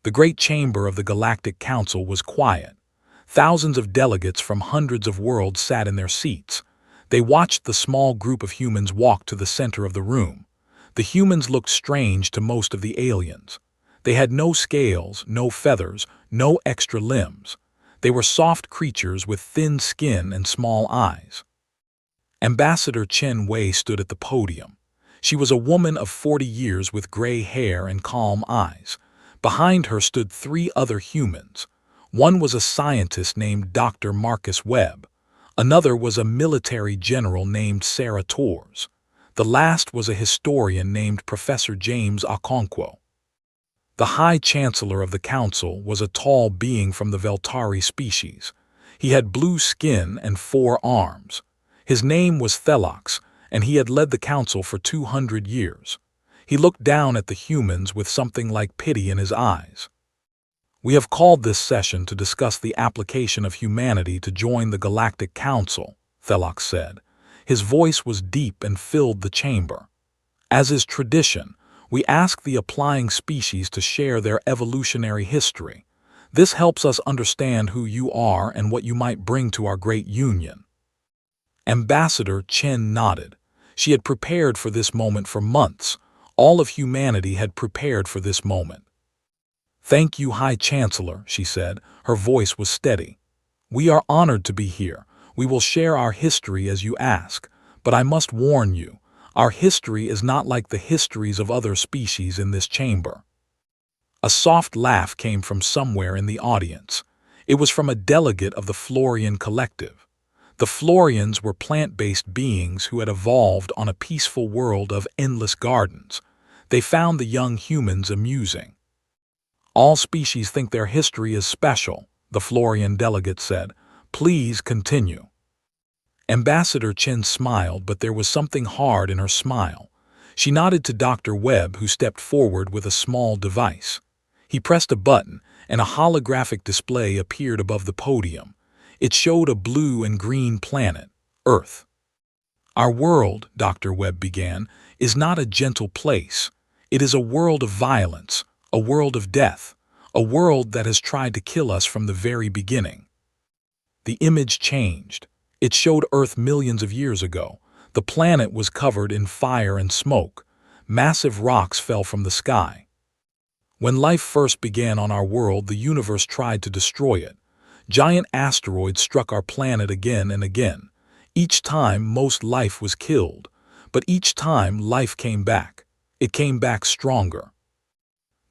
The great chamber of the Galactic Council was quiet. Thousands of delegates from hundreds of worlds sat in their seats. They watched the small group of humans walk to the center of the room. The humans looked strange to most of the aliens. They had no scales, no feathers, no extra limbs. They were soft creatures with thin skin and small eyes. Ambassador Chen Wei stood at the podium. She was a woman of 40 years with gray hair and calm eyes. Behind her stood 3 other humans. One was a scientist named Dr. Marcus Webb. Another was a military general named Sarah Torres. The last was a historian named Professor James Okonkwo. The High Chancellor of the Council was a tall being from the Veltari species. He had blue skin and 4 arms. His name was Thelox, and he had led the Council for 200 years. He looked down at the humans with something like pity in his eyes. "We have called this session to discuss the application of humanity to join the Galactic Council," Thelox said. His voice was deep and filled the chamber. "As is tradition, we ask the applying species to share their evolutionary history. This helps us understand who you are and what you might bring to our great union." Ambassador Chen nodded. She had prepared for this moment for months. All of humanity had prepared for this moment. "Thank you, High Chancellor," she said. Her voice was steady. "We are honored to be here. We will share our history as you ask. But I must warn you, our history is not like the histories of other species in this chamber." A soft laugh came from somewhere in the audience. It was from a delegate of the Florian Collective. The Florians were plant-based beings who had evolved on a peaceful world of endless gardens. They found the young humans amusing. "All species think their history is special," the Florian delegate said. "Please continue." Ambassador Chen smiled, but there was something hard in her smile. She nodded to Dr. Webb, who stepped forward with a small device. He pressed a button, and a holographic display appeared above the podium. It showed a blue and green planet, Earth. "Our world," Dr. Webb began, "is not a gentle place. It is a world of violence, a world of death, a world that has tried to kill us from the very beginning." The image changed. It showed Earth millions of years ago. The planet was covered in fire and smoke. Massive rocks fell from the sky. "When life first began on our world, the universe tried to destroy it. Giant asteroids struck our planet again and again. Each time, most life was killed. But each time, life came back. It came back stronger."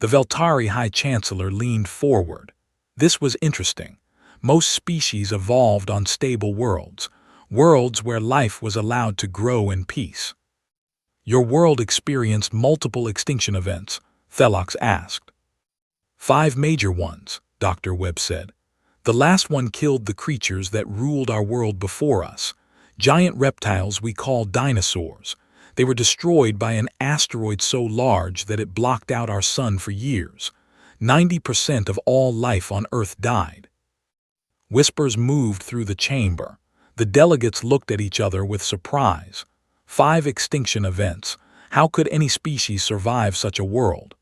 The Veltari High Chancellor leaned forward. This was interesting. Most species evolved on stable worlds, worlds where life was allowed to grow in peace. "Your world experienced multiple extinction events?" Thelox asked. "5 major ones," Dr. Webb said. "The last one killed the creatures that ruled our world before us. Giant reptiles we call dinosaurs. They were destroyed by an asteroid so large that it blocked out our sun for years. 90% of all life on Earth died." Whispers moved through the chamber. The delegates looked at each other with surprise. 5 extinction events. How could any species survive such a world?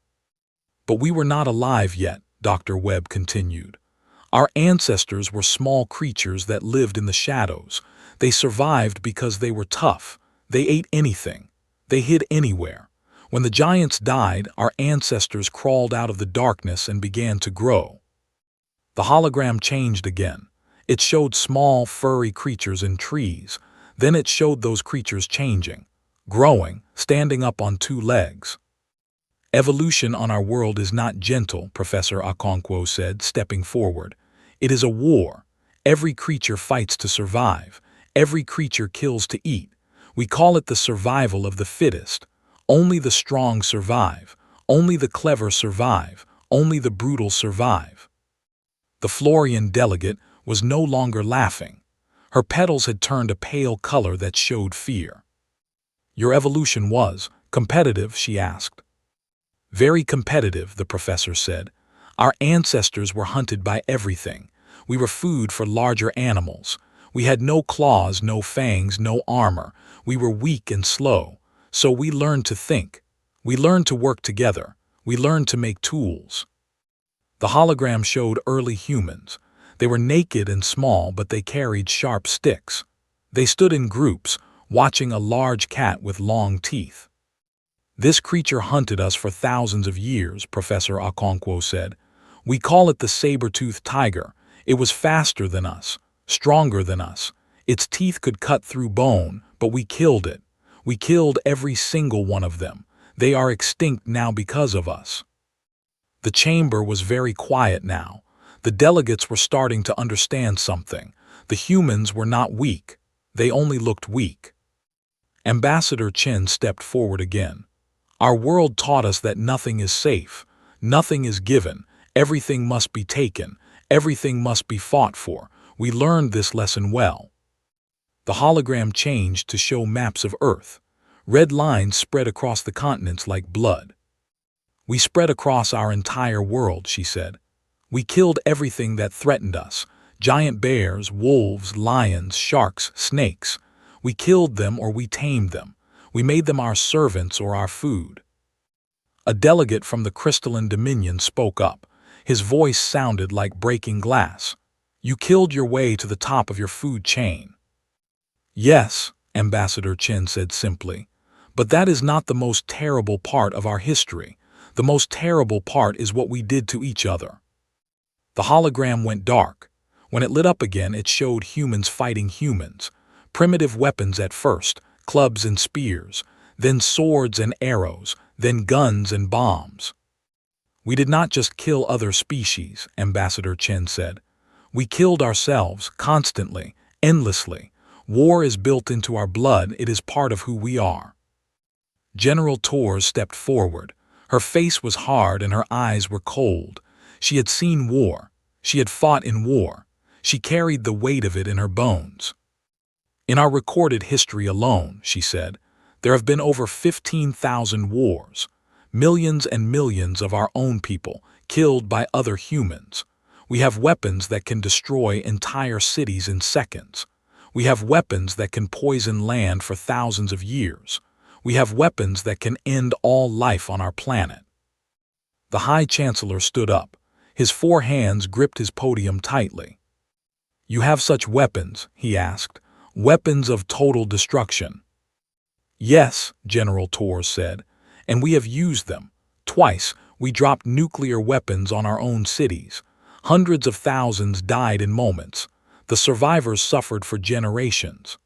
"But we were not alive yet," Dr. Webb continued. "Our ancestors were small creatures that lived in the shadows. They survived because they were tough. They ate anything. They hid anywhere. When the giants died, our ancestors crawled out of the darkness and began to grow." The hologram changed again. It showed small, furry creatures in trees. Then it showed those creatures changing, growing, standing up on 2 legs. "Evolution on our world is not gentle," Professor Okonkwo said, stepping forward. "It is a war. Every creature fights to survive. Every creature kills to eat. We call it the survival of the fittest. Only the strong survive. Only the clever survive. Only the brutal survive." The Florian delegate was no longer laughing. Her petals had turned a pale color that showed fear. "Your evolution was competitive?" she asked. "Very competitive," the professor said. "Our ancestors were hunted by everything. We were food for larger animals. We had no claws, no fangs, no armor. We were weak and slow. So we learned to think. We learned to work together. We learned to make tools." The hologram showed early humans. They were naked and small, but they carried sharp sticks. They stood in groups, watching a large cat with long teeth. "This creature hunted us for thousands of years," Professor Okonkwo said. "We call it the saber-toothed tiger. It was faster than us, stronger than us. Its teeth could cut through bone, but we killed it. We killed every single one of them. They are extinct now because of us." The chamber was very quiet now. The delegates were starting to understand something. The humans were not weak. They only looked weak. Ambassador Chen stepped forward again. "Our world taught us that nothing is safe. Nothing is given. Everything must be taken. Everything must be fought for. We learned this lesson well." The hologram changed to show maps of Earth. Red lines spread across the continents like blood. "We spread across our entire world," she said. "We killed everything that threatened us. Giant bears, wolves, lions, sharks, snakes. We killed them or we tamed them. We made them our servants or our food." A delegate from the Crystalline Dominion spoke up. His voice sounded like breaking glass. "You killed your way to the top of your food chain." "Yes," Ambassador Chen said simply. "But that is not the most terrible part of our history. The most terrible part is what we did to each other." The hologram went dark. When it lit up again, it showed humans fighting humans. Primitive weapons at first, clubs and spears, then swords and arrows, then guns and bombs. "We did not just kill other species," Ambassador Chen said. "We killed ourselves, constantly, endlessly. War is built into our blood. It is part of who we are." General Torres stepped forward. Her face was hard and her eyes were cold. She had seen war. She had fought in war. She carried the weight of it in her bones. "In our recorded history alone," she said, "there have been over 15,000 wars. Millions and millions of our own people killed by other humans. We have weapons that can destroy entire cities in seconds. We have weapons that can poison land for thousands of years. We have weapons that can end all life on our planet." The High Chancellor stood up. His four hands gripped his podium tightly. "You have such weapons?" he asked. "Weapons of total destruction?" "Yes," General Torres said, "and we have used them. Twice, we dropped nuclear weapons on our own cities. Hundreds of thousands died in moments. The survivors suffered for generations."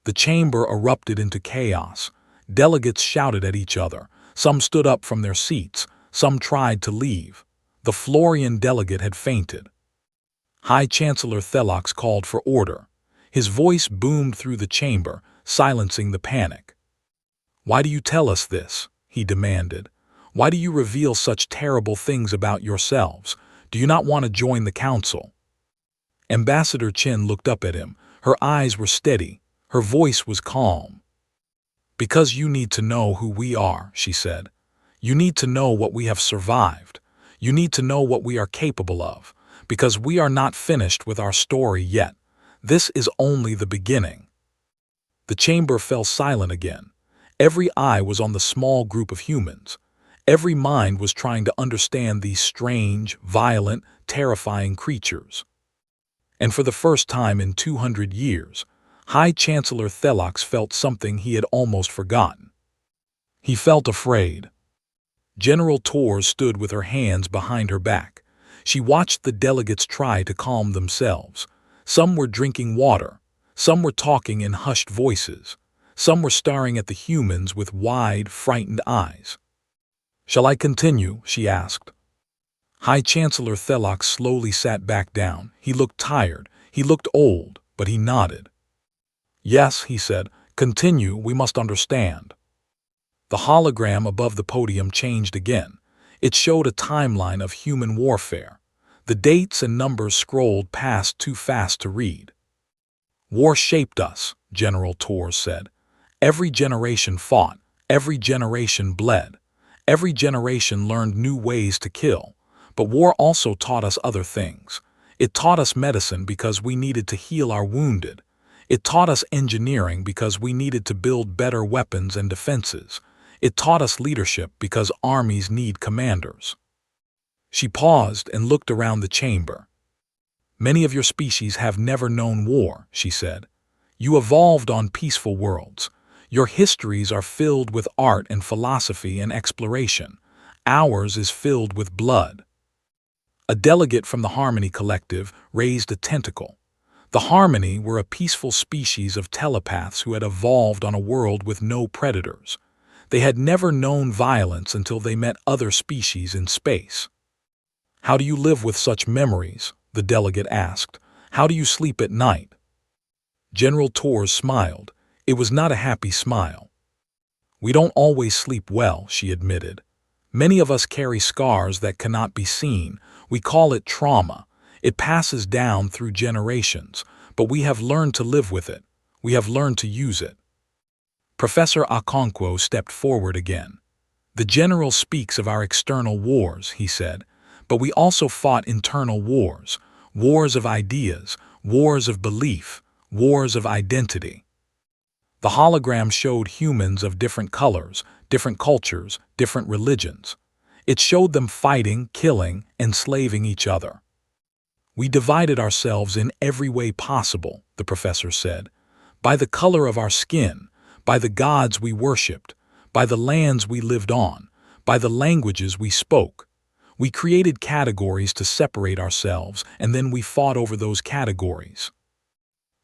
The chamber erupted into chaos. Delegates shouted at each other. Some stood up from their seats. Some tried to leave. The Florian delegate had fainted. High Chancellor Thelox called for order. His voice boomed through the chamber, silencing the panic. "Why do you tell us this?" he demanded. "Why do you reveal such terrible things about yourselves? Do you not want to join the council?" Ambassador Chen looked up at him. Her eyes were steady. Her voice was calm. "Because you need to know who we are," she said. "You need to know what we have survived. You need to know what we are capable of, because we are not finished with our story yet. This is only the beginning." The chamber fell silent again. Every eye was on the small group of humans. Every mind was trying to understand these strange, violent, terrifying creatures. And for the first time in 200 years, High Chancellor Thelox felt something he had almost forgotten. He felt afraid. General Torres stood with her hands behind her back. She watched the delegates try to calm themselves. Some were drinking water. Some were talking in hushed voices. Some were staring at the humans with wide, frightened eyes. "Shall I continue?" she asked. High Chancellor Thelox slowly sat back down. He looked tired. He looked old, but he nodded. "Yes," he said. "Continue, we must understand." The hologram above the podium changed again. It showed a timeline of human warfare. The dates and numbers scrolled past too fast to read. "War shaped us," General Torres said. "Every generation fought. Every generation bled. Every generation learned new ways to kill. But war also taught us other things. It taught us medicine because we needed to heal our wounded. It taught us engineering because we needed to build better weapons and defenses. It taught us leadership because armies need commanders." She paused and looked around the chamber. Many of your species have never known war, she said. You evolved on peaceful worlds. Your histories are filled with art and philosophy and exploration. Ours is filled with blood. A delegate from the Harmony Collective raised a tentacle. The Harmony were a peaceful species of telepaths who had evolved on a world with no predators. They had never known violence until they met other species in space. How do you live with such memories? The delegate asked. How do you sleep at night? General Torres smiled. It was not a happy smile. We don't always sleep well, she admitted. Many of us carry scars that cannot be seen. We call it trauma. It passes down through generations, but we have learned to live with it. We have learned to use it. Professor Okonkwo stepped forward again. The general speaks of our external wars, he said, but we also fought internal wars, wars of ideas, wars of belief, wars of identity. The hologram showed humans of different colors, different cultures, different religions. It showed them fighting, killing, enslaving each other. We divided ourselves in every way possible, the professor said, by the color of our skin, by the gods we worshipped, by the lands we lived on, by the languages we spoke. We created categories to separate ourselves, and then we fought over those categories.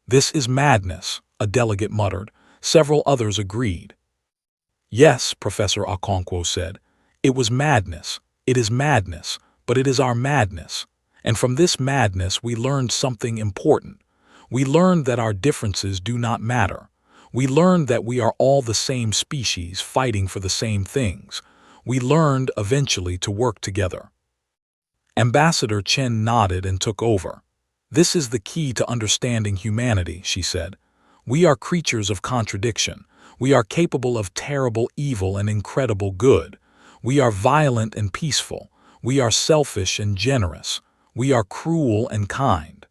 This is madness, a delegate muttered. Several others agreed. Yes, Professor Okonkwo said. It was madness. It is madness, but it is our madness. And from this madness we learned something important. We learned that our differences do not matter. We learned that we are all the same species fighting for the same things. We learned eventually to work together. Ambassador Chen nodded and took over. This is the key to understanding humanity, she said. We are creatures of contradiction. We are capable of terrible evil and incredible good. We are violent and peaceful. We are selfish and generous. We are cruel and kind.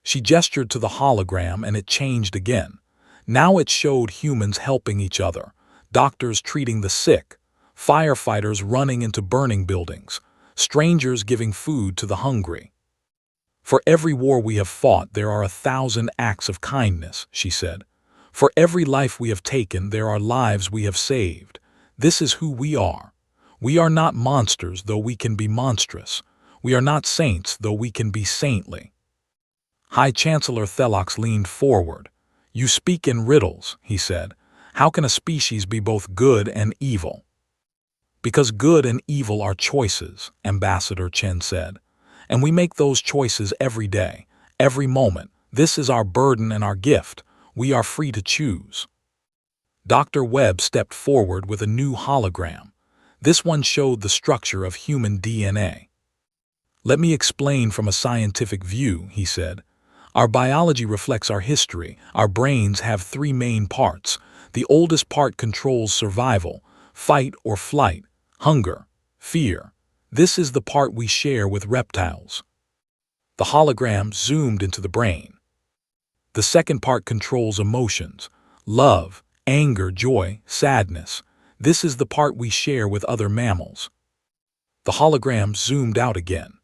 She gestured to the hologram and it changed again. Now it showed humans helping each other, doctors treating the sick, firefighters running into burning buildings, strangers giving food to the hungry. For every war we have fought, there are 1,000 acts of kindness, she said. For every life we have taken, there are lives we have saved. This is who we are. We are not monsters, though we can be monstrous. We are not saints, though we can be saintly. High Chancellor Thelox leaned forward. You speak in riddles, he said. How can a species be both good and evil? Because good and evil are choices, Ambassador Chen said. And we make those choices every day, every moment. This is our burden and our gift. We are free to choose. Dr. Webb stepped forward with a new hologram. This one showed the structure of human DNA. Let me explain from a scientific view, he said. Our biology reflects our history. Our brains have 3 main parts. The oldest part controls survival, fight or flight, hunger, fear. This is the part we share with reptiles. The hologram zoomed into the brain. The second part controls emotions, love, anger, joy, sadness. This is the part we share with other mammals. The hologram zoomed out again.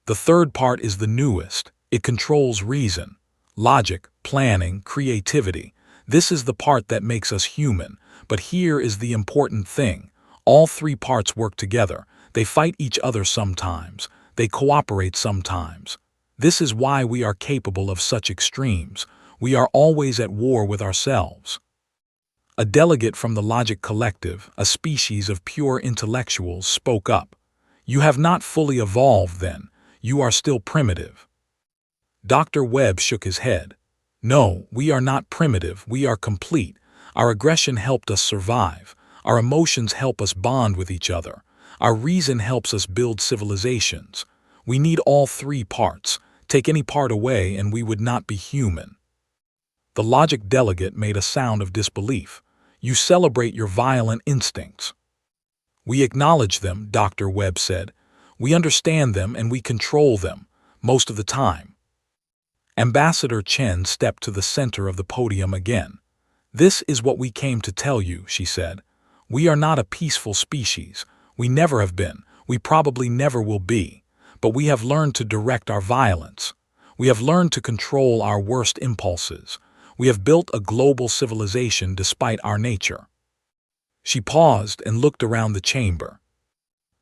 The third part is the newest. It controls reason, logic, planning, creativity. This is the part that makes us human. But here is the important thing. All 3 parts work together. They fight each other sometimes. They cooperate sometimes. This is why we are capable of such extremes. We are always at war with ourselves. A delegate from the Logic Collective, a species of pure intellectuals, spoke up. You have not fully evolved then. You are still primitive. Dr. Webb shook his head. No, we are not primitive. We are complete. Our aggression helped us survive. Our emotions help us bond with each other. Our reason helps us build civilizations. We need all 3 parts. Take any part away and we would not be human. The logic delegate made a sound of disbelief. You celebrate your violent instincts. We acknowledge them, Dr. Webb said. We understand them and we control them, most of the time. Ambassador Chen stepped to the center of the podium again. This is what we came to tell you, she said. We are not a peaceful species. We never have been. We probably never will be, but we have learned to direct our violence. We have learned to control our worst impulses. We have built a global civilization despite our nature." She paused and looked around the chamber.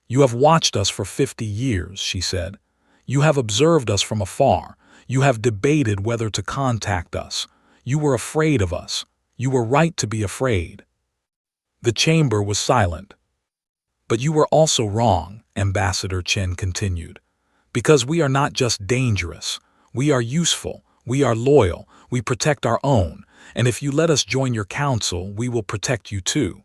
"You have watched us for 50 years, she said. "You have observed us from afar. You have debated whether to contact us. You were afraid of us. You were right to be afraid." The chamber was silent. "But you were also wrong," Ambassador Chen continued. "Because we are not just dangerous. We are useful. We are loyal. We protect our own. And if you let us join your council, we will protect you too."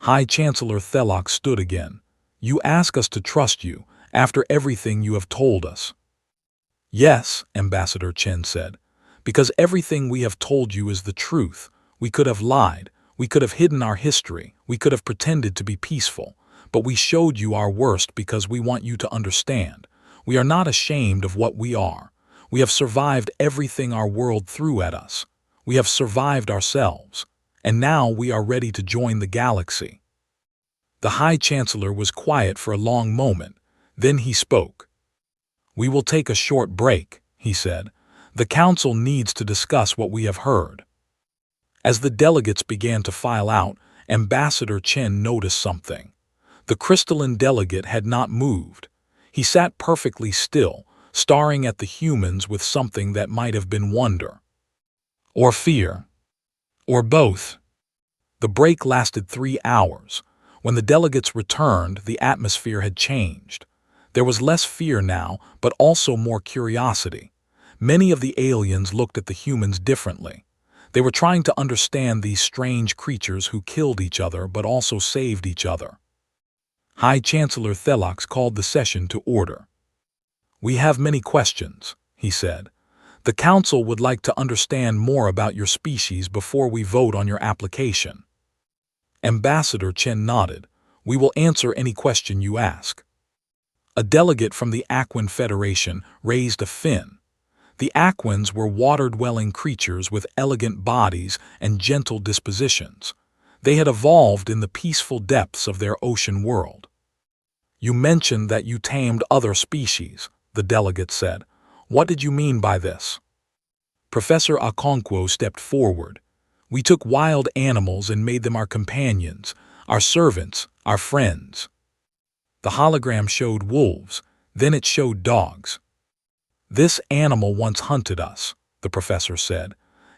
High Chancellor Thelok stood again. "You ask us to trust you, after everything you have told us." "Yes," Ambassador Chen said, "because everything we have told you is the truth. We could have lied. We could have hidden our history. We could have pretended to be peaceful. But we showed you our worst because we want you to understand. We are not ashamed of what we are. We have survived everything our world threw at us. We have survived ourselves. And now we are ready to join the galaxy." The High Chancellor was quiet for a long moment. Then he spoke. "We will take a short break," he said. "The Council needs to discuss what we have heard." As the delegates began to file out, Ambassador Chen noticed something. The crystalline delegate had not moved. He sat perfectly still, staring at the humans with something that might have been wonder. Or fear. Or both. The break lasted 3 hours. When the delegates returned, the atmosphere had changed. There was less fear now, but also more curiosity. Many of the aliens looked at the humans differently. They were trying to understand these strange creatures who killed each other but also saved each other. High Chancellor Thelok called the session to order. "We have many questions," he said. "The Council would like to understand more about your species before we vote on your application." Ambassador Chen nodded. "We will answer any question you ask." A delegate from the Aquan Federation raised a fin. The Aquans were water-dwelling creatures with elegant bodies and gentle dispositions. They had evolved in the peaceful depths of their ocean world. "You mentioned that you tamed other species," the delegate said. "What did you mean by this?" Professor Okonkwo stepped forward. "We took wild animals and made them our companions, our servants, our friends." The hologram showed wolves, then it showed dogs. "This animal once hunted us," the professor said.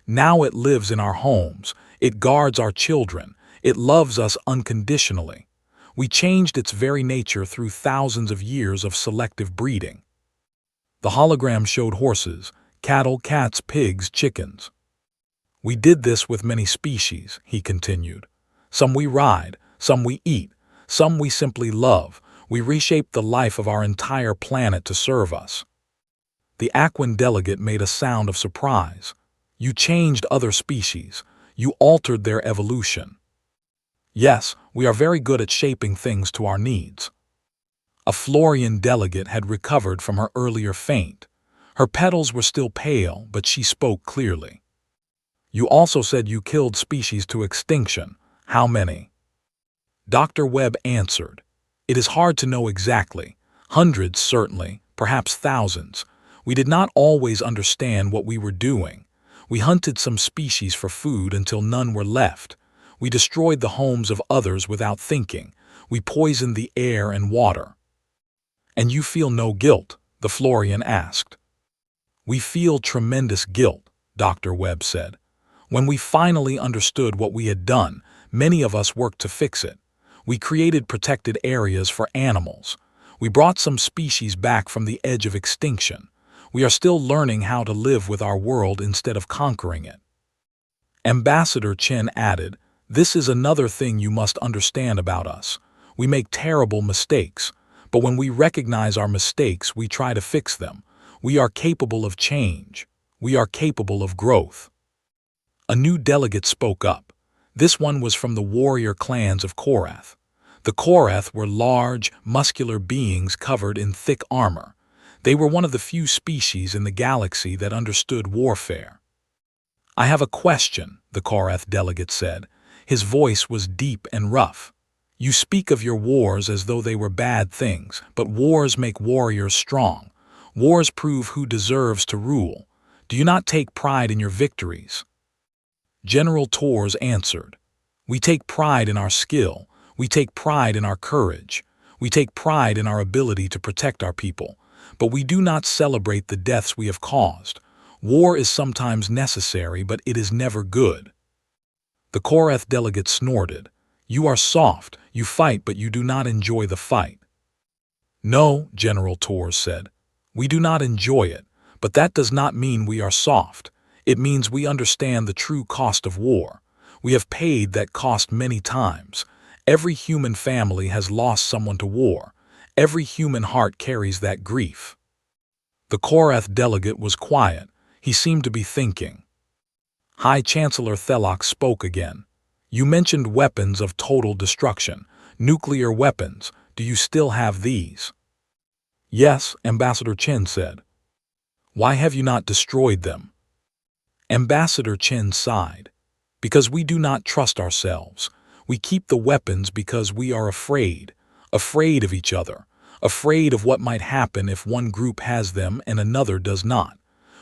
"Now it lives in our homes. It guards our children. It loves us unconditionally. We changed its very nature through thousands of years of selective breeding." The hologram showed horses, cattle, cats, pigs, chickens. "We did this with many species," he continued. "Some we ride, some we eat, some we simply love. We reshaped the life of our entire planet to serve us." The Aquan delegate made a sound of surprise. "You changed other species. You altered their evolution." "Yes, we are very good at shaping things to our needs." A Florian delegate had recovered from her earlier faint. Her petals were still pale, but she spoke clearly. "You also said you killed species to extinction. How many?" Dr. Webb answered. "It is hard to know exactly. Hundreds, certainly, perhaps thousands. We did not always understand what we were doing. We hunted some species for food until none were left. We destroyed the homes of others without thinking. We poisoned the air and water." "And you feel no guilt?" the Florian asked. "We feel tremendous guilt," Dr. Webb said. "When we finally understood what we had done, many of us worked to fix it. We created protected areas for animals. We brought some species back from the edge of extinction. We are still learning how to live with our world instead of conquering it." Ambassador Chen added, "This is another thing you must understand about us. We make terrible mistakes, but when we recognize our mistakes, we try to fix them. We are capable of change. We are capable of growth." A new delegate spoke up. This one was from the warrior clans of Korath. The Korath were large, muscular beings covered in thick armor. They were one of the few species in the galaxy that understood warfare. "I have a question," the Korath delegate said. His voice was deep and rough. You speak of your wars as though they were bad things, but wars make warriors strong. Wars prove who deserves to rule. Do you not take pride in your victories? General Torres answered, "We take pride in our skill. We take pride in our courage. We take pride in our ability to protect our people. But we do not celebrate the deaths we have caused. War is sometimes necessary, but it is never good." The Korath delegate snorted. "You are soft. You fight, but you do not enjoy the fight." "No," General Torres said. "We do not enjoy it, but that does not mean we are soft. It means we understand the true cost of war. We have paid that cost many times. Every human family has lost someone to war. Every human heart carries that grief." The Korath delegate was quiet. He seemed to be thinking. High Chancellor Thelok spoke again. "You mentioned weapons of total destruction. Nuclear weapons. Do you still have these?" "Yes," Ambassador Chen said. "Why have you not destroyed them?" Ambassador Chen sighed. "Because we do not trust ourselves. We keep the weapons because we are afraid of each other, afraid of what might happen if one group has them and another does not.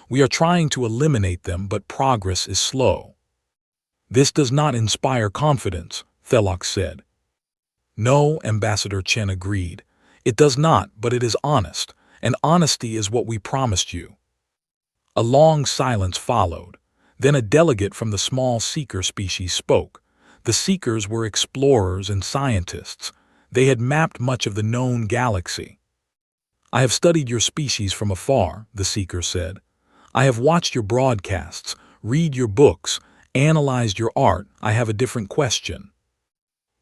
We are trying to eliminate them, but progress is slow." "This does not inspire confidence," Thelok said. "No," Ambassador Chen agreed. "It does not, but it is honest, and honesty is what we promised you." A long silence followed. Then a delegate from the small seeker species spoke. The seekers were explorers and scientists. They had mapped much of the known galaxy. "I have studied your species from afar," the seeker said. "I have watched your broadcasts, read your books, analyzed your art. I have a different question."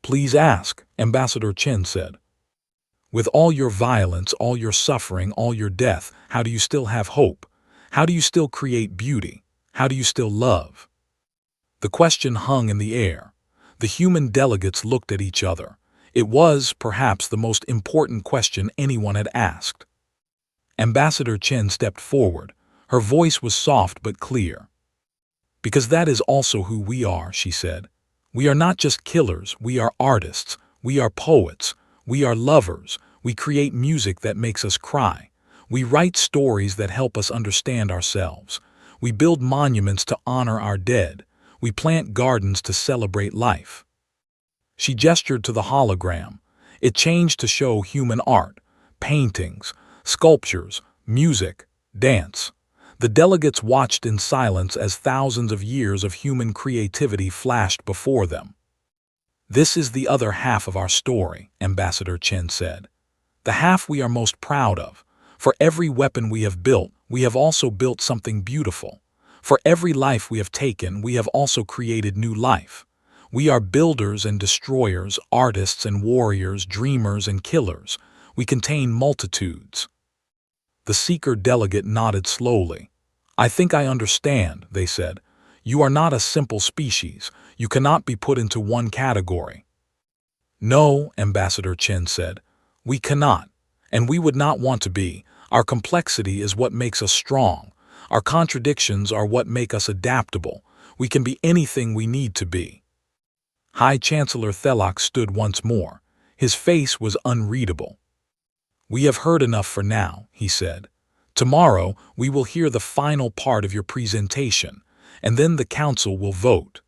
"Please ask," Ambassador Chen said. "With all your violence, all your suffering, all your death, how do you still have hope? How do you still create beauty? How do you still love?" The question hung in the air. The human delegates looked at each other. It was, perhaps, the most important question anyone had asked. Ambassador Chen stepped forward. Her voice was soft but clear. "Because that is also who we are," she said. "We are not just killers, we are artists, we are poets, we are lovers, we create music that makes us cry. We write stories that help us understand ourselves. We build monuments to honor our dead. We plant gardens to celebrate life." She gestured to the hologram. It changed to show human art, paintings, sculptures, music, dance. The delegates watched in silence as thousands of years of human creativity flashed before them. "This is the other half of our story," Ambassador Chen said. "The half we are most proud of. For every weapon we have built, we have also built something beautiful. For every life we have taken, we have also created new life. We are builders and destroyers, artists and warriors, dreamers and killers. We contain multitudes." The seeker delegate nodded slowly. "I think I understand," they said. "You are not a simple species. You cannot be put into one category." "No," Ambassador Chen said. "We cannot, and we would not want to be. Our complexity is what makes us strong. Our contradictions are what make us adaptable. We can be anything we need to be." High Chancellor Thelok stood once more. His face was unreadable. "We have heard enough for now," he said. "Tomorrow we will hear the final part of your presentation, and then the council will vote."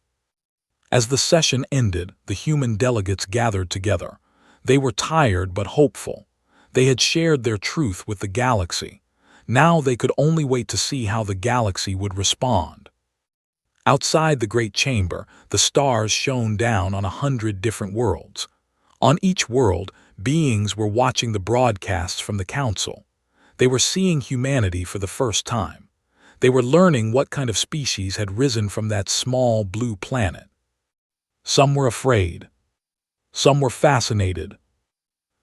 As the session ended, the human delegates gathered together. They were tired but hopeful. They had shared their truth with the galaxy. Now they could only wait to see how the galaxy would respond. Outside the great chamber, the stars shone down on 100 different worlds. On each world, beings were watching the broadcasts from the council. They were seeing humanity for the first time. They were learning what kind of species had risen from that small blue planet. Some were afraid. Some were fascinated.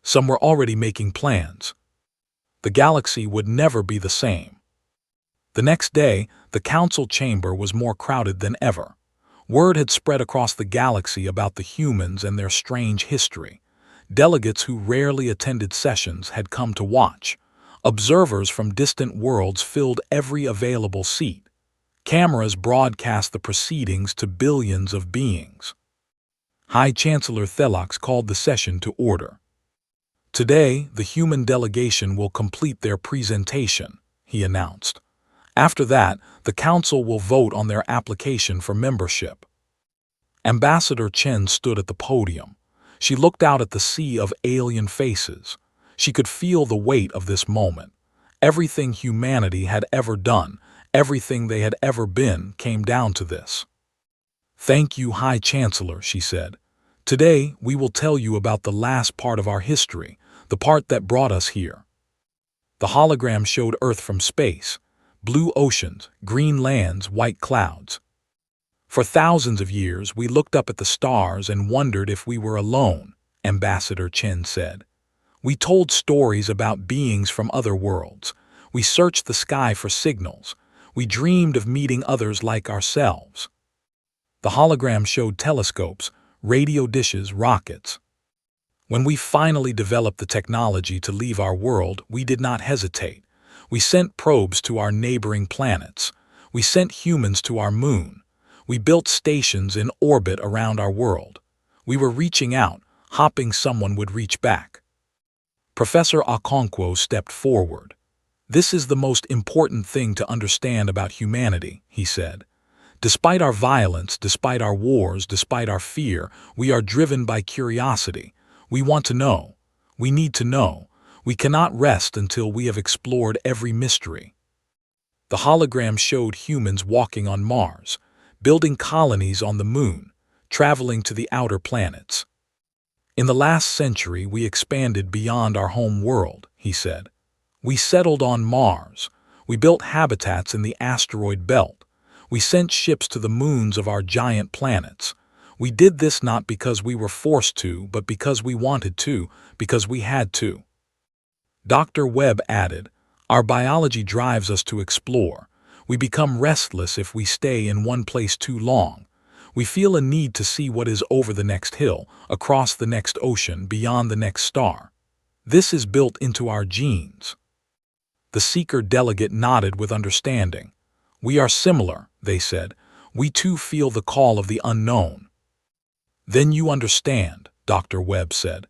Some were already making plans. The galaxy would never be the same. The next day, the council chamber was more crowded than ever. Word had spread across the galaxy about the humans and their strange history. Delegates who rarely attended sessions had come to watch. Observers from distant worlds filled every available seat. Cameras broadcast the proceedings to billions of beings. High Chancellor Thelox called the session to order. Today, the human delegation will complete their presentation, he announced. After that, the Council will vote on their application for membership. Ambassador Chen stood at the podium. She looked out at the sea of alien faces. She could feel the weight of this moment. Everything humanity had ever done, everything they had ever been, came down to this. "Thank you, High Chancellor," she said. "Today, we will tell you about the last part of our history, the part that brought us here." The hologram showed Earth from space. Blue oceans, green lands, white clouds. For thousands of years, we looked up at the stars and wondered if we were alone, Ambassador Chen said. We told stories about beings from other worlds. We searched the sky for signals. We dreamed of meeting others like ourselves. The hologram showed telescopes, radio dishes, rockets. When we finally developed the technology to leave our world, we did not hesitate. We sent probes to our neighboring planets. We sent humans to our moon. We built stations in orbit around our world. We were reaching out, hoping someone would reach back. Professor Okonkwo stepped forward. "This is the most important thing to understand about humanity," he said. "Despite our violence, despite our wars, despite our fear, we are driven by curiosity. We want to know. We need to know. We cannot rest until we have explored every mystery." The hologram showed humans walking on Mars, building colonies on the moon, traveling to the outer planets. "In the last century, we expanded beyond our home world," he said. "We settled on Mars. We built habitats in the asteroid belt. We sent ships to the moons of our giant planets. We did this not because we were forced to, but because we wanted to, because we had to." Dr. Webb added, "Our biology drives us to explore. We become restless if we stay in one place too long. We feel a need to see what is over the next hill, across the next ocean, beyond the next star. This is built into our genes." The seeker delegate nodded with understanding. "We are similar," they said. "We too feel the call of the unknown." "Then you understand," Dr. Webb said.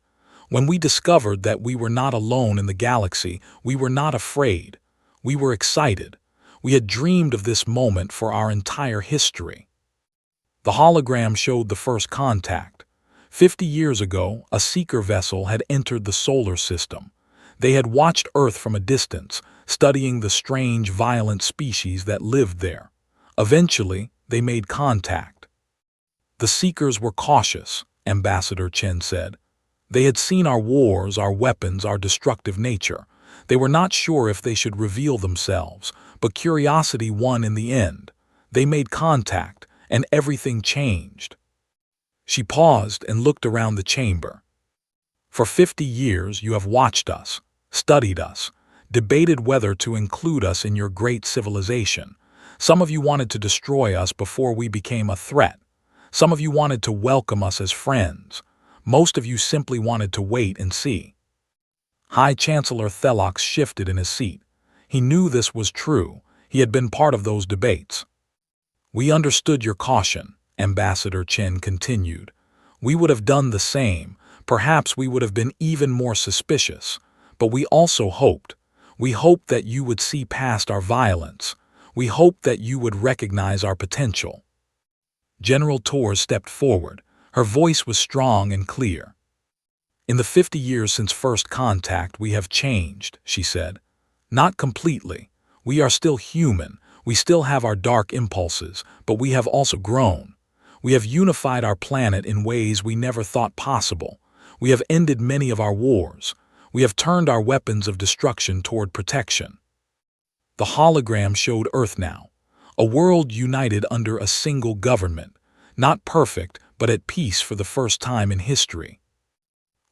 "When we discovered that we were not alone in the galaxy, we were not afraid. We were excited. We had dreamed of this moment for our entire history." The hologram showed the first contact. 50 years ago, a seeker vessel had entered the solar system. They had watched Earth from a distance, studying the strange, violent species that lived there. Eventually, they made contact. "The seekers were cautious," Ambassador Chen said. "They had seen our wars, our weapons, our destructive nature. They were not sure if they should reveal themselves, but curiosity won in the end. They made contact, and everything changed." She paused and looked around the chamber. "For 50 years you have watched us, studied us, debated whether to include us in your great civilization. Some of you wanted to destroy us before we became a threat. Some of you wanted to welcome us as friends. Most of you simply wanted to wait and see." High Chancellor Thelox shifted in his seat. He knew this was true. He had been part of those debates. "We understood your caution," Ambassador Chen continued. "We would have done the same. Perhaps we would have been even more suspicious. But we also hoped. We hoped that you would see past our violence. We hoped that you would recognize our potential." General Torres stepped forward. Her voice was strong and clear. "In the 50 years since first contact, we have changed," she said. "Not completely. We are still human. We still have our dark impulses, but we have also grown. We have unified our planet in ways we never thought possible. We have ended many of our wars. We have turned our weapons of destruction toward protection." The hologram showed Earth now, a world united under a single government, not perfect, but at peace for the first time in history.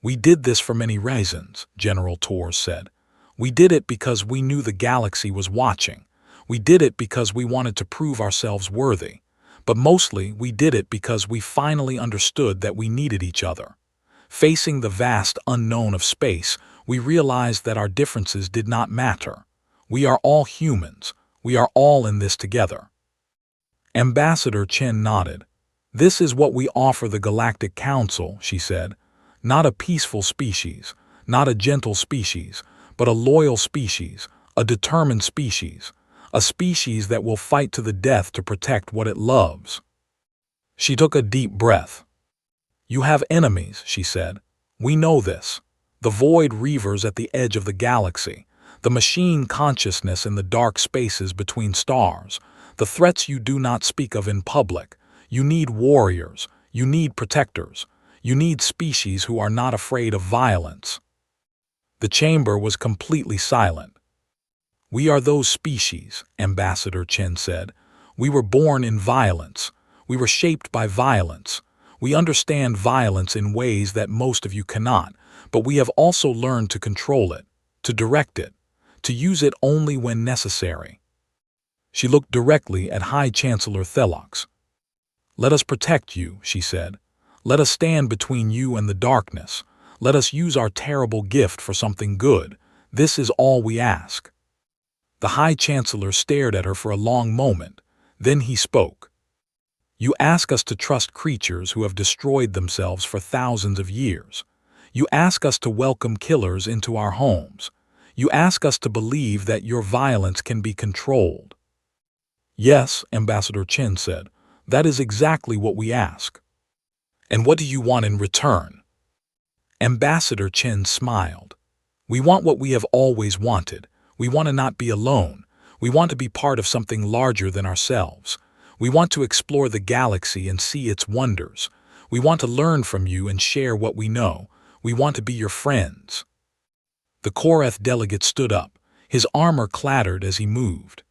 "We did this for many reasons," General Torres said. "We did it because we knew the galaxy was watching. We did it because we wanted to prove ourselves worthy. But mostly, we did it because we finally understood that we needed each other. Facing the vast unknown of space, we realized that our differences did not matter. We are all humans. We are all in this together." Ambassador Chen nodded. "This is what we offer the Galactic Council," she said. "Not a peaceful species, not a gentle species, but a loyal species, a determined species, a species that will fight to the death to protect what it loves." She took a deep breath. "You have enemies," she said. "We know this. The void reavers at the edge of the galaxy, the machine consciousness in the dark spaces between stars, the threats you do not speak of in public. You need warriors, you need protectors, you need species who are not afraid of violence." The chamber was completely silent. "We are those species," Ambassador Chen said. "We were born in violence. We were shaped by violence. We understand violence in ways that most of you cannot, but we have also learned to control it, to direct it, to use it only when necessary." She looked directly at High Chancellor Thelox. "Let us protect you," she said. "Let us stand between you and the darkness. Let us use our terrible gift for something good. This is all we ask." The High Chancellor stared at her for a long moment. Then he spoke. "You ask us to trust creatures who have destroyed themselves for thousands of years. You ask us to welcome killers into our homes. You ask us to believe that your violence can be controlled." "Yes," Ambassador Chen said. "That is exactly what we ask." "And what do you want in return?" Ambassador Chen smiled. "We want what we have always wanted. We want to not be alone. We want to be part of something larger than ourselves. We want to explore the galaxy and see its wonders. We want to learn from you and share what we know. We want to be your friends." The Korath delegate stood up. His armor clattered as he moved.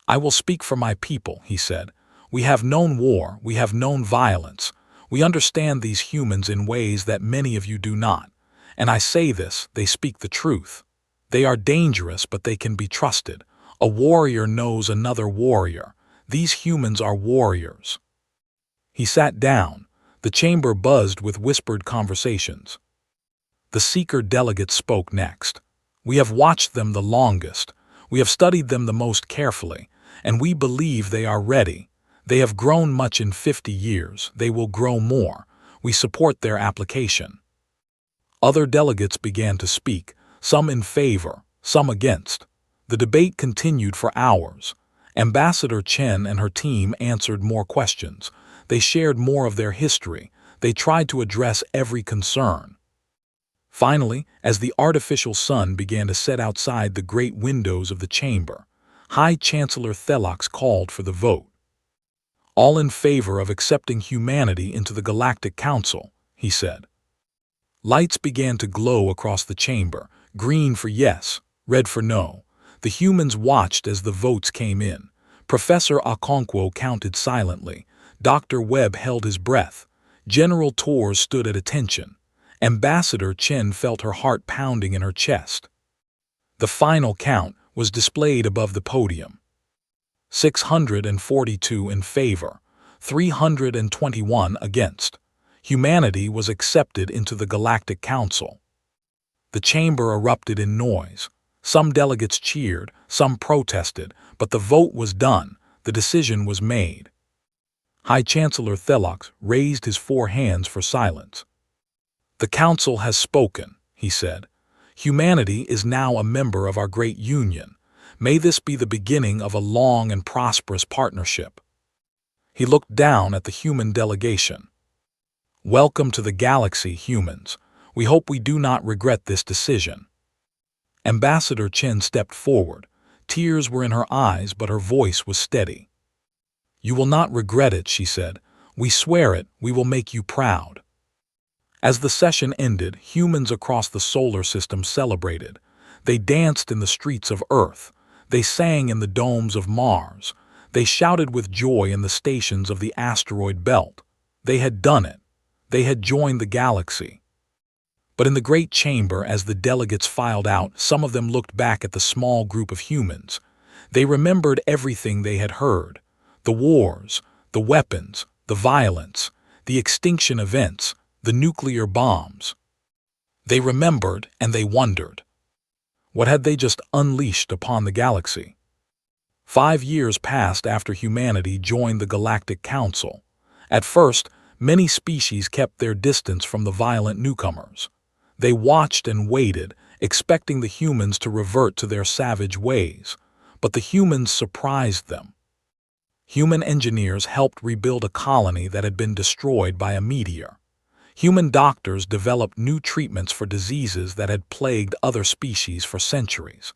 "I will speak for my people," he said. "We have known war, we have known violence. We understand these humans in ways that many of you do not. And I say this, they speak the truth. They are dangerous, but they can be trusted. A warrior knows another warrior. These humans are warriors." He sat down. The chamber buzzed with whispered conversations. The Seeker delegate spoke next. "We have watched them the longest. We have studied them the most carefully, and we believe they are ready. They have grown much in 50 years. They will grow more. We support their application." Other delegates began to speak, some in favor, some against. The debate continued for hours. Ambassador Chen and her team answered more questions. They shared more of their history. They tried to address every concern. Finally, as the artificial sun began to set outside the great windows of the chamber, High Chancellor Thelox called for the vote. "All in favor of accepting humanity into the Galactic Council," he said. Lights began to glow across the chamber, green for yes, red for no. The humans watched as the votes came in. Professor Okonkwo counted silently. Dr. Webb held his breath. General Torres stood at attention. Ambassador Chen felt her heart pounding in her chest. The final count was displayed above the podium. 642 in favor, 321 against. Humanity was accepted into the Galactic Council. The chamber erupted in noise. Some delegates cheered, some protested, but the vote was done, the decision was made. High Chancellor Thelox raised his 4 hands for silence. "The Council has spoken," he said. "Humanity is now a member of our great union. May this be the beginning of a long and prosperous partnership." He looked down at the human delegation. "Welcome to the galaxy, humans. We hope we do not regret this decision." Ambassador Chen stepped forward. Tears were in her eyes, but her voice was steady. "You will not regret it," she said. "We swear it, we will make you proud." As the session ended, humans across the solar system celebrated. They danced in the streets of Earth. They sang in the domes of Mars. They shouted with joy in the stations of the asteroid belt. They had done it. They had joined the galaxy. But in the great chamber, as the delegates filed out, some of them looked back at the small group of humans. They remembered everything they had heard. The wars, the weapons, the violence, the extinction events, the nuclear bombs. They remembered and they wondered. What had they just unleashed upon the galaxy? 5 years passed after humanity joined the Galactic Council. At first, many species kept their distance from the violent newcomers. They watched and waited, expecting the humans to revert to their savage ways. But the humans surprised them. Human engineers helped rebuild a colony that had been destroyed by a meteor. Human doctors developed new treatments for diseases that had plagued other species for centuries.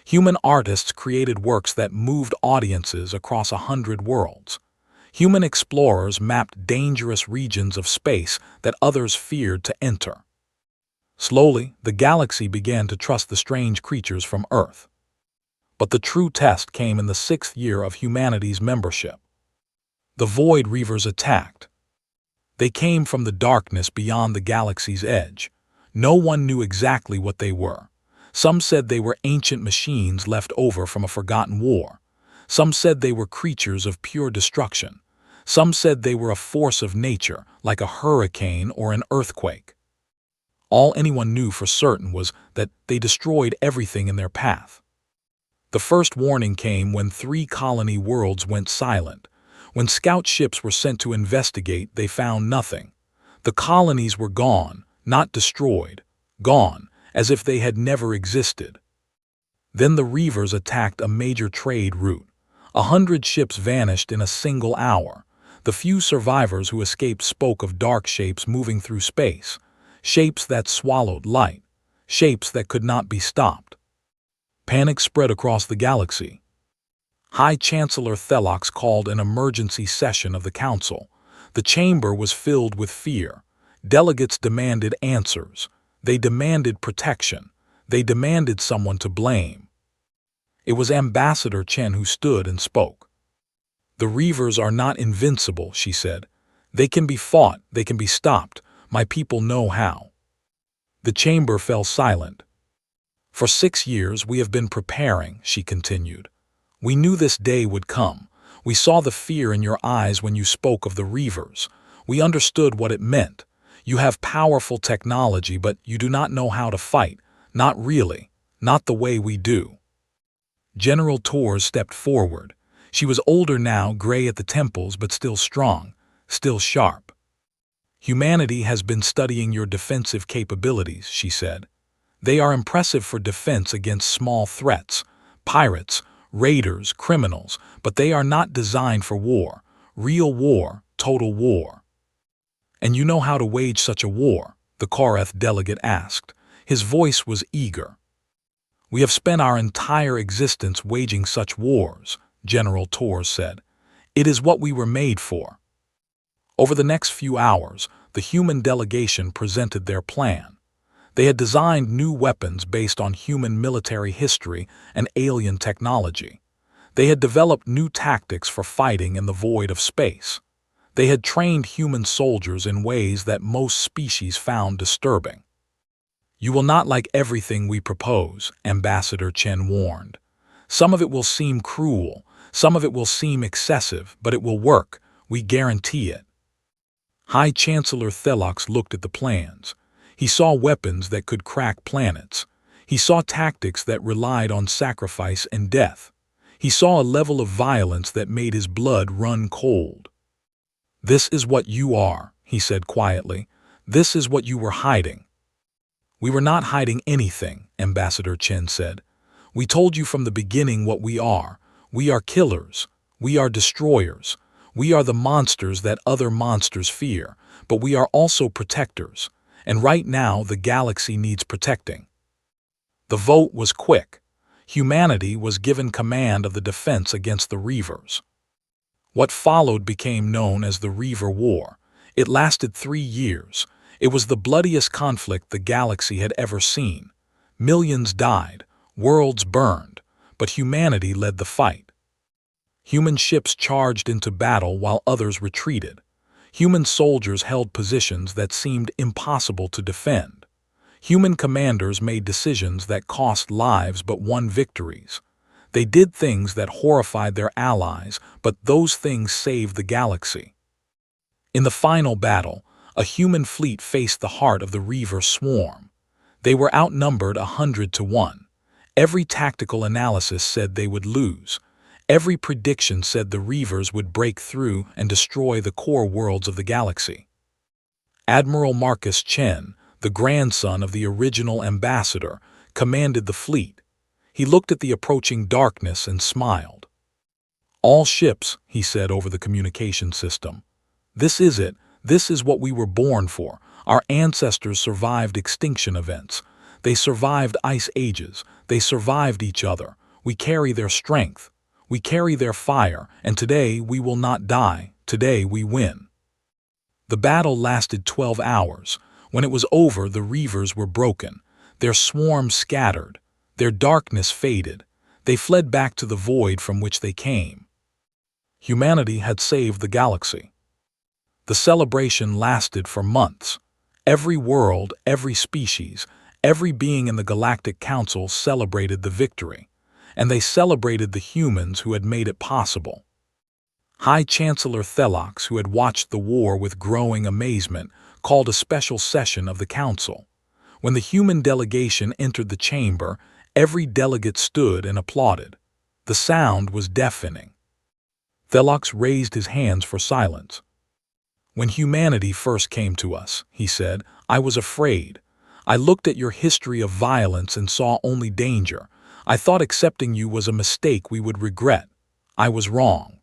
Human artists created works that moved audiences across 100 worlds. Human explorers mapped dangerous regions of space that others feared to enter. Slowly, the galaxy began to trust the strange creatures from Earth. But the true test came in the 6th year of humanity's membership. The Void Reavers attacked. They came from the darkness beyond the galaxy's edge. No one knew exactly what they were. Some said they were ancient machines left over from a forgotten war. Some said they were creatures of pure destruction. Some said they were a force of nature, like a hurricane or an earthquake. All anyone knew for certain was that they destroyed everything in their path. The first warning came when 3 colony worlds went silent. When scout ships were sent to investigate, they found nothing. The colonies were gone, not destroyed, gone, as if they had never existed. Then the Reavers attacked a major trade route. 100 ships vanished in a single hour. The few survivors who escaped spoke of dark shapes moving through space, shapes that swallowed light, shapes that could not be stopped. Panic spread across the galaxy. High Chancellor Thelox called an emergency session of the Council. The chamber was filled with fear. Delegates demanded answers. They demanded protection. They demanded someone to blame. It was Ambassador Chen who stood and spoke. "The Reavers are not invincible," she said. "They can be fought, they can be stopped. My people know how." The chamber fell silent. "For 6 years we have been preparing," she continued. "We knew this day would come. We saw the fear in your eyes when you spoke of the Reavers. We understood what it meant. You have powerful technology, but you do not know how to fight. Not really. Not the way we do." General Torres stepped forward. She was older now, gray at the temples, but still strong, still sharp. "Humanity has been studying your defensive capabilities," she said. "They are impressive for defense against small threats, pirates, raiders, criminals, but they are not designed for war, real war, total war." "And you know how to wage such a war?" the Korath delegate asked. His voice was eager. "We have spent our entire existence waging such wars," General Torres said. "It is what we were made for." Over the next few hours, the human delegation presented their plan. They had designed new weapons based on human military history and alien technology. They had developed new tactics for fighting in the void of space. They had trained human soldiers in ways that most species found disturbing. "You will not like everything we propose," Ambassador Chen warned. "Some of it will seem cruel, some of it will seem excessive, but it will work, we guarantee it." High Chancellor Thelox looked at the plans. He saw weapons that could crack planets. He saw tactics that relied on sacrifice and death. He saw a level of violence that made his blood run cold. "This is what you are," he said quietly. "This is what you were hiding." "We were not hiding anything," Ambassador Chen said. "We told you from the beginning what we are. We are killers. We are destroyers. We are the monsters that other monsters fear, but we are also protectors. And right now the galaxy needs protecting." The vote was quick. Humanity was given command of the defense against the Reavers. What followed became known as the Reaver War. It lasted 3 years. It was the bloodiest conflict the galaxy had ever seen. Millions died, worlds burned, but humanity led the fight. Human ships charged into battle while others retreated. Human soldiers held positions that seemed impossible to defend. Human commanders made decisions that cost lives but won victories. They did things that horrified their allies, but those things saved the galaxy. In the final battle, a human fleet faced the heart of the Reaver swarm. They were outnumbered 100 to 1. Every tactical analysis said they would lose. Every prediction said the Reavers would break through and destroy the core worlds of the galaxy. Admiral Marcus Chen, the grandson of the original ambassador, commanded the fleet. He looked at the approaching darkness and smiled. "All ships," he said over the communication system. "This is it. This is what we were born for. Our ancestors survived extinction events. They survived ice ages. They survived each other. We carry their strength. We carry their fire, and today we will not die. Today we win." The battle lasted 12 hours. When it was over, the Reavers were broken. Their swarm scattered. Their darkness faded. They fled back to the void from which they came. Humanity had saved the galaxy. The celebration lasted for months. Every world, every species, every being in the Galactic Council celebrated the victory. And they celebrated the humans who had made it possible. High Chancellor Thelox, who had watched the war with growing amazement, called a special session of the council. When the human delegation entered the chamber, every delegate stood and applauded. The sound was deafening. Thelox raised his hands for silence. "When humanity first came to us," he said, "I was afraid. I looked at your history of violence and saw only danger. I thought accepting you was a mistake we would regret. I was wrong."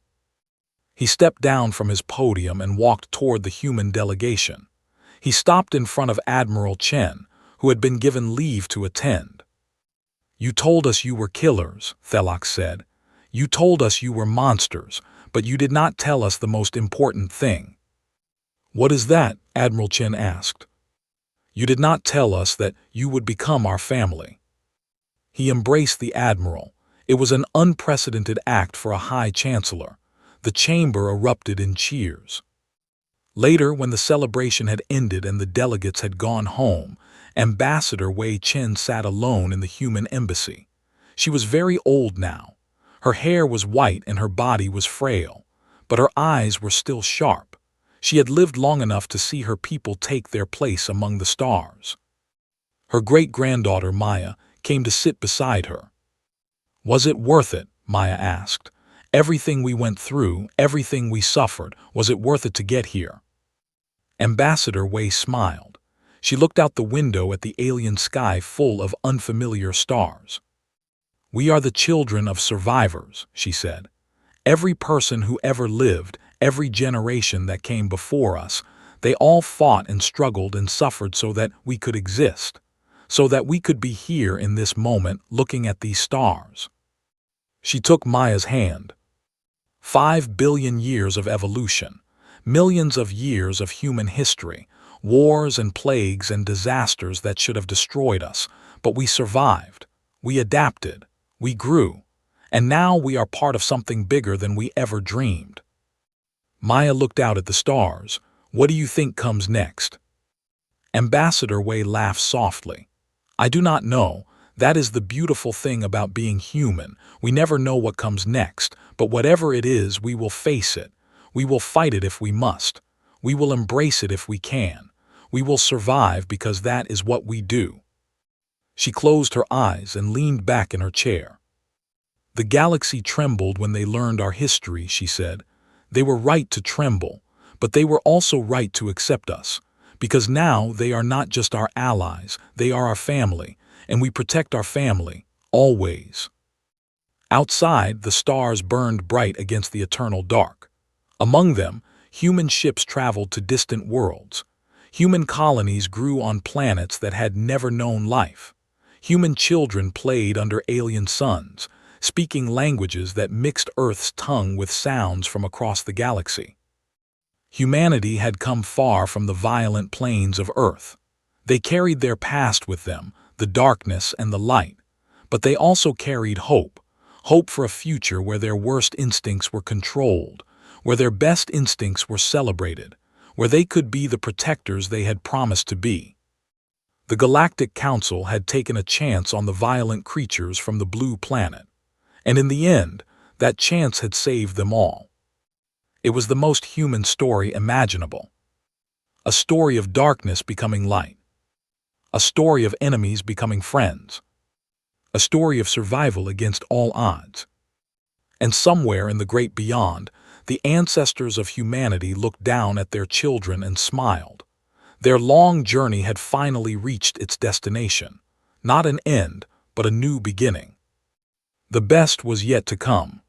He stepped down from his podium and walked toward the human delegation. He stopped in front of Admiral Chen, who had been given leave to attend. "You told us you were killers," Thelox said. "You told us you were monsters, but you did not tell us the most important thing." "What is that?" Admiral Chen asked. "You did not tell us that you would become our family." He embraced the admiral. It was an unprecedented act for a High Chancellor. The chamber erupted in cheers. Later, when the celebration had ended and the delegates had gone home, Ambassador Wei Chen sat alone in the human embassy. She was very old now. Her hair was white and her body was frail, but her eyes were still sharp. She had lived long enough to see her people take their place among the stars. Her great-granddaughter, Maya, came to sit beside her. "Was it worth it?" Maya asked. "Everything we went through, everything we suffered, was it worth it to get here?" Ambassador Wei smiled. She looked out the window at the alien sky full of unfamiliar stars. "We are the children of survivors," she said. "Every person who ever lived, every generation that came before us, they all fought and struggled and suffered so that we could exist. So that we could be here in this moment looking at these stars." She took Maya's hand. 5 billion years of evolution, millions of years of human history, wars and plagues and disasters that should have destroyed us, but we survived, we adapted, we grew, and now we are part of something bigger than we ever dreamed. Maya looked out at the stars. "What do you think comes next?" Ambassador Wei laughed softly. "I do not know. That is the beautiful thing about being human. We never know what comes next, but whatever it is, we will face it. We will fight it if we must. We will embrace it if we can. We will survive because that is what we do." She closed her eyes and leaned back in her chair. "The galaxy trembled when they learned our history," she said. "They were right to tremble, but they were also right to accept us. Because now they are not just our allies, they are our family, and we protect our family, always." Outside, the stars burned bright against the eternal dark. Among them, human ships traveled to distant worlds. Human colonies grew on planets that had never known life. Human children played under alien suns, speaking languages that mixed Earth's tongue with sounds from across the galaxy. Humanity had come far from the violent plains of Earth. They carried their past with them, the darkness and the light. But they also carried hope, hope for a future where their worst instincts were controlled, where their best instincts were celebrated, where they could be the protectors they had promised to be. The Galactic Council had taken a chance on the violent creatures from the blue planet. And in the end, that chance had saved them all. It was the most human story imaginable. A story of darkness becoming light. A story of enemies becoming friends. A story of survival against all odds. And somewhere in the great beyond, the ancestors of humanity looked down at their children and smiled. Their long journey had finally reached its destination. Not an end, but a new beginning. The best was yet to come.